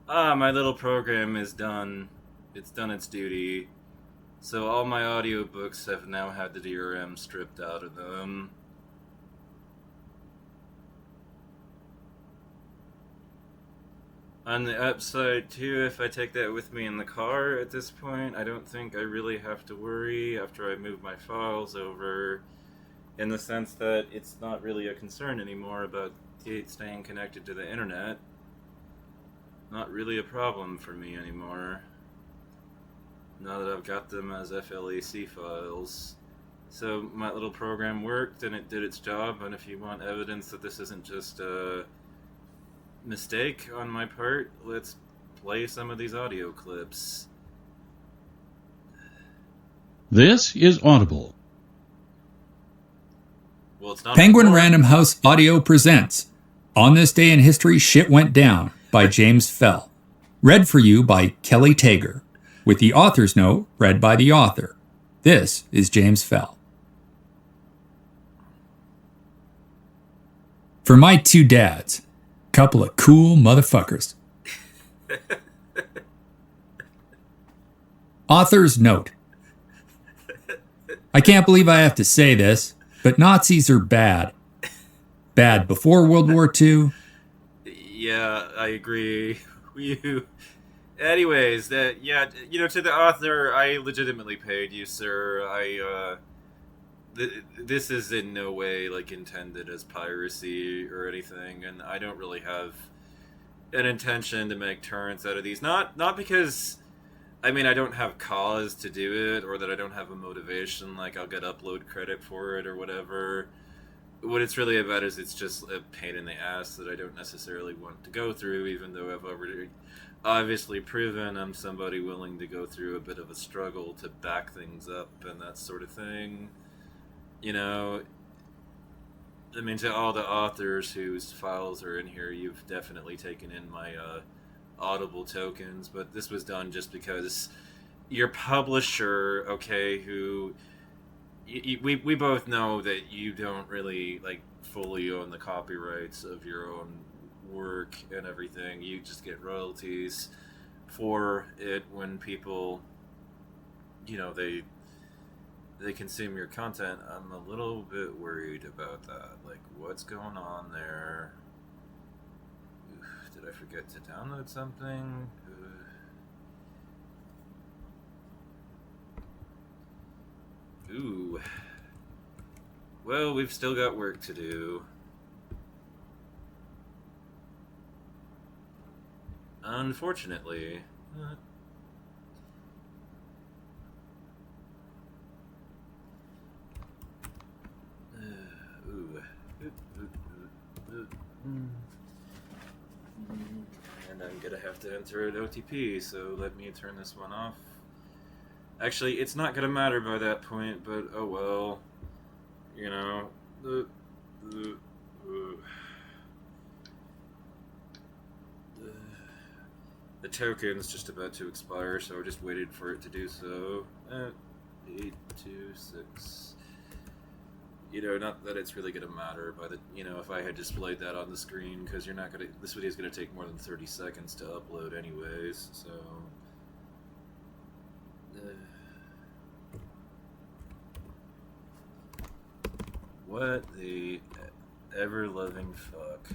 My little program is done. It's done its duty. So all my audiobooks have now had the DRM stripped out of them. On the upside, too, if I take that with me in the car at this point, I don't think I really have to worry after I move my files over, in the sense that it's not really a concern anymore about it staying connected to the internet. Not really a problem for me anymore, now that I've got them as FLAC files. So my little program worked and it did its job, and if you want evidence that this isn't just a mistake on my part, let's play some of these audio clips. This is Audible. Well, it's not Penguin anymore. Random House Audio presents On This Day in History Shit Went Down by James Fell. Read for you by Kelly Tager, with the author's note read by the author. This is James Fell. For my two dads, couple of cool motherfuckers. Author's note. I can't believe I have to say this, but Nazis are bad. Bad before World War II. Yeah, I agree. You. Anyways, to the author, I legitimately paid you, sir. This is in no way intended as piracy or anything, and I don't really have an intention to make torrents out of these. Not because, I don't have cause to do it, or that I don't have a motivation, like I'll get upload credit for it or whatever. What it's really about is it's just a pain in the ass that I don't necessarily want to go through, even though I've already obviously proven I'm somebody willing to go through a bit of a struggle to back things up and that sort of thing. To all the authors whose files are in here, you've definitely taken in my Audible tokens, but this was done just because your publisher, okay, who we both know that you don't really fully own the copyrights of your own work and everything. You just get royalties for it when people, they consume your content. I'm a little bit worried about that. What's going on there? Did I forget to download something? Ooh. Well, we've still got work to do. Unfortunately. And I'm gonna have to enter an OTP, so let me turn this one off. Actually, it's not gonna matter by that point, but oh well. The token's just about to expire, so I just waited for it to do so. 826. Not that it's really gonna matter, but if I had displayed that on the screen, because you're not gonna. This video is gonna take more than 30 seconds to upload, anyways. So. What the ever-loving fuck?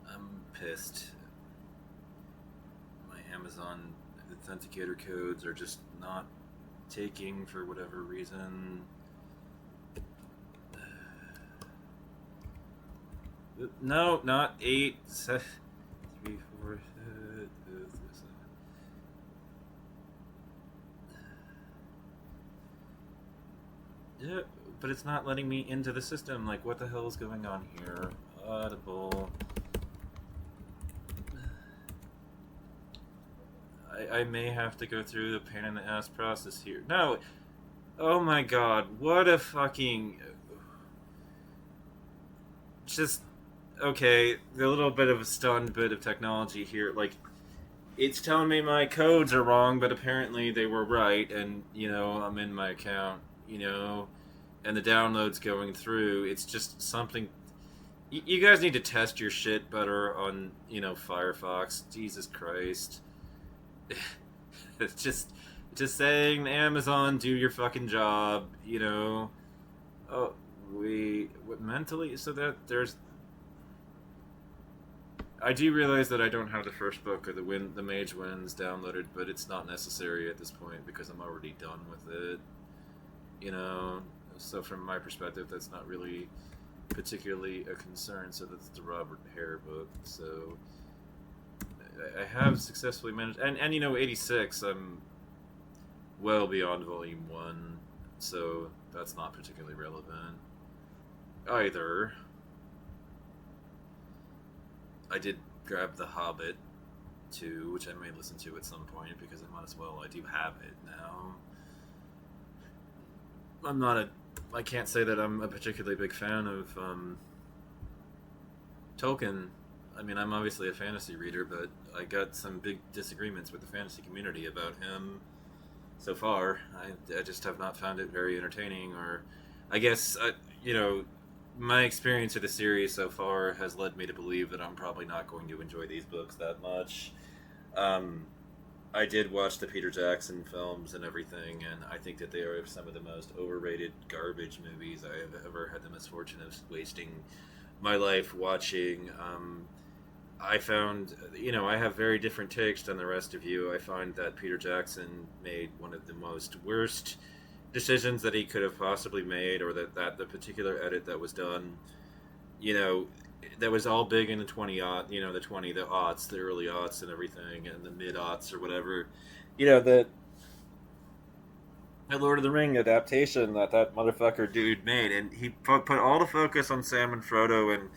I'm pissed. My Amazon authenticator codes are just not taking for whatever reason. No, not 8, 7, 3, 4. Yeah, but it's not letting me into the system. What the hell is going on here? Audible. I may have to go through the pain in the ass process here. No! Oh my god, what a fucking... Just, okay, a little bit of a stunned bit of technology here. Like, it's telling me my codes are wrong, but apparently they were right, and, I'm in my account, and the download's going through. It's just something... You guys need to test your shit better on, Firefox. Jesus Christ. It's just saying, Amazon, do your fucking job, Oh, mentally, so that there's... I do realize that I don't have the first book of the Mage Winds downloaded, but it's not necessary at this point because I'm already done with it. So from my perspective, that's not really particularly a concern. So that's the Robert Hare book. So I have successfully managed, and 86. I'm well beyond Volume 1, so that's not particularly relevant either. I did grab The Hobbit 2, which I may listen to at some point because I might as well. I do have it now. I can't say that I'm a particularly big fan of Tolkien. I mean, I'm obviously a fantasy reader, but I got some big disagreements with the fantasy community about him so far. I just have not found it very entertaining, or I guess, my experience of the series so far has led me to believe that I'm probably not going to enjoy these books that much. I did watch the Peter Jackson films and everything, and I think that they are some of the most overrated garbage movies I have ever had the misfortune of wasting my life watching. I found, I have very different takes than the rest of you. I find that Peter Jackson made one of the most worst decisions that he could have possibly made, or that the particular edit that was done, that was all big in the 20 the aughts, the early aughts and everything, and the mid aughts or whatever. The Lord of the Ring adaptation that motherfucker dude made, and he put all the focus on Sam and Frodo, and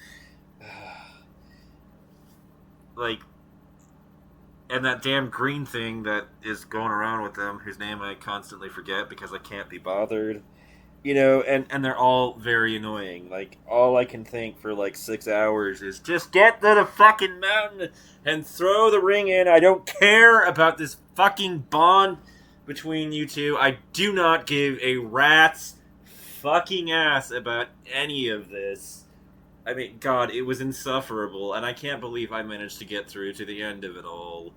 and that damn green thing that is going around with them, whose name I constantly forget because I can't be bothered. And they're all very annoying. Like, all I can think for 6 hours is just get to the fucking mountain and throw the ring in. I don't care about this fucking bond between you two. I do not give a rat's fucking ass about any of this. I mean, God, it was insufferable, and I can't believe I managed to get through to the end of it all.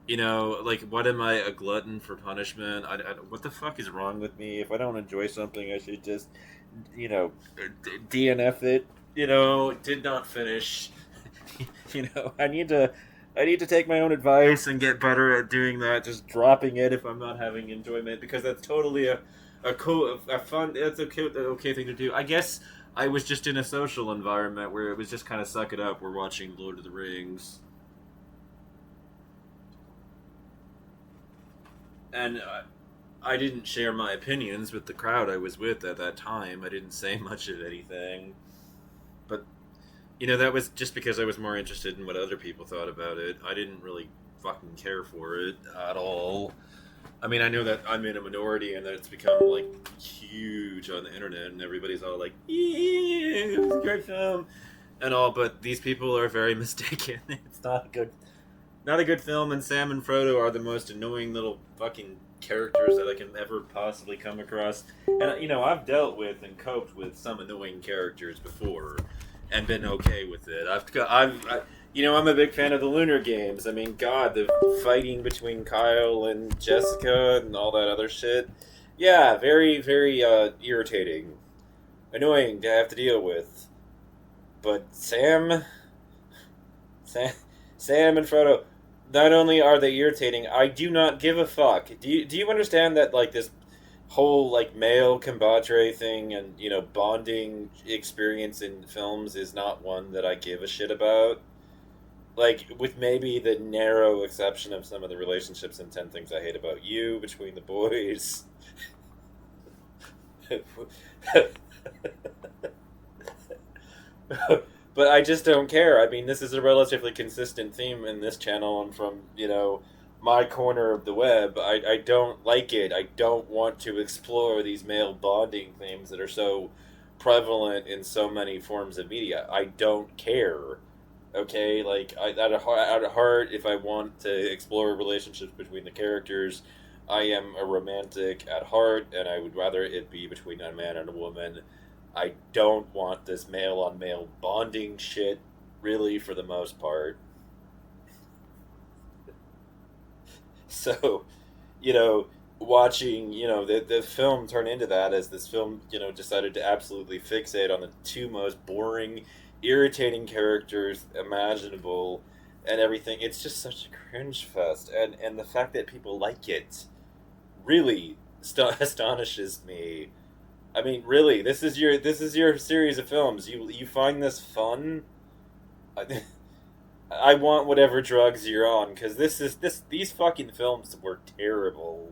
What am I, a glutton for punishment? What the fuck is wrong with me? If I don't enjoy something, I should just, DNF it. Did not finish. I need to take my own advice and get better at doing that. Just dropping it if I'm not having enjoyment, because that's totally a fun. That's okay thing to do. I guess I was just in a social environment where it was just kind of suck it up. We're watching Lord of the Rings. And I didn't share my opinions with the crowd I was with at that time. I didn't say much of anything. But, that was just because I was more interested in what other people thought about it. I didn't really fucking care for it at all. I mean, I know that I'm in a minority and that it's become, huge on the internet, and everybody's all like, yeah, it was a great film, and all, but these people are very mistaken. It's not a good film, and Sam and Frodo are the most annoying little fucking characters that I can ever possibly come across. And, I've dealt with and coped with some annoying characters before and been okay with it. I'm a big fan of the Lunar Games. I mean, God, the fighting between Kyle and Jessica and all that other shit. Yeah, very, very irritating. Annoying to have to deal with. But Sam and Frodo, not only are they irritating, I do not give a fuck. Do you understand that, this whole, male compadre thing and, bonding experience in films is not one that I give a shit about? With maybe the narrow exception of some of the relationships in 10 Things I Hate About You between the boys. But I just don't care. I mean, this is a relatively consistent theme in this channel and from, my corner of the web. I don't like it. I don't want to explore these male bonding themes that are so prevalent in so many forms of media. I don't care. Okay, like out of heart, if I want to explore relationships between the characters, I am a romantic at heart, and I would rather it be between a man and a woman. I don't want this male on male bonding shit, really, for the most part. So, you know, watching, the film turn into that as this film, decided to absolutely fixate on the two most boring, irritating characters imaginable and everything. It's just such a cringe fest. And the fact that people like it really astonishes me. I mean, really, this is your series of films. You find this fun? I, I want whatever drugs you're on, because these fucking films were terrible.